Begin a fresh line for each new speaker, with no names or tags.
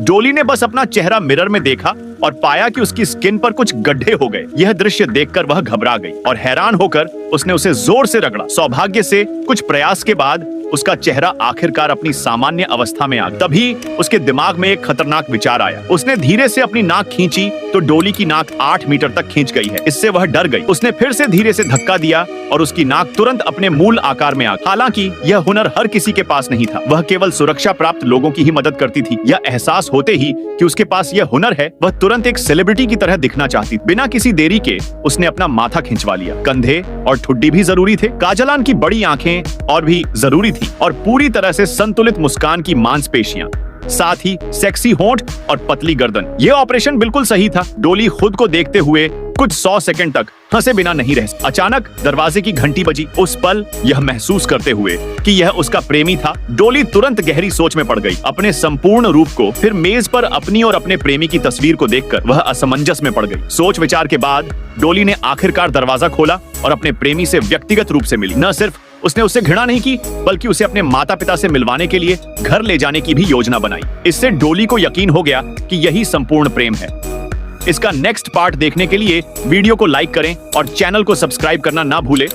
डोली ने बस अपना चेहरा मिरर में देखा और पाया कि उसकी स्किन पर कुछ गड्ढे हो गए। यह दृश्य देखकर वह घबरा गई और हैरान होकर उसने उसे जोर से रगड़ा। सौभाग्य से कुछ प्रयास के बाद उसका चेहरा आखिरकार अपनी सामान्य अवस्था में आ गया। तभी उसके दिमाग में एक खतरनाक विचार आया। उसने धीरे से अपनी नाक खींची तो डोली की नाक 8 मीटर तक खींच गई है। इससे वह डर गई। उसने फिर से धीरे से धक्का दिया और उसकी नाक तुरंत अपने मूल आकार में आ गई। हालांकि यह हुनर हर किसी के पास नहीं था। वह केवल सुरक्षा प्राप्त लोगों की ही मदद करती थी। यह एहसास होते ही कि उसके पास यह हुनर है, वह तुरंत एक सेलिब्रिटी की तरह दिखना चाहती। बिना किसी देरी के उसने अपना माथा खिंचवा लिया। कंधे और ठुड्डी भी जरूरी थे। काजलान की बड़ी आंखें और भी जरूरी थी और पूरी तरह से संतुलित मुस्कान की मांसपेशियां, साथ ही सेक्सी होंठ और पतली गर्दन। यह ऑपरेशन बिल्कुल सही था। डोली खुद को देखते हुए कुछ 100 सेकंड तक हंसे बिना नहीं रह सकी। अचानक दरवाजे की घंटी बजी। उस पल यह महसूस करते हुए कि यह उसका प्रेमी था, डोली तुरंत गहरी सोच में पड़ गई। अपने संपूर्ण रूप को, फिर मेज पर अपनी और अपने प्रेमी की तस्वीर को देखकर वह असमंजस में पड़ गई। सोच विचार के बाद डोली ने आखिरकार दरवाजा खोला और अपने प्रेमी से व्यक्तिगत रूप से मिली। न सिर्फ उसने उससे घृणा नहीं की, बल्कि उसे अपने माता पिता से मिलवाने के लिए घर ले जाने की भी योजना बनाई। इससे डोली को यकीन हो गया कि यही संपूर्ण प्रेम है। इसका नेक्स्ट पार्ट देखने के लिए वीडियो को लाइक करें और चैनल को सब्सक्राइब करना ना भूलें।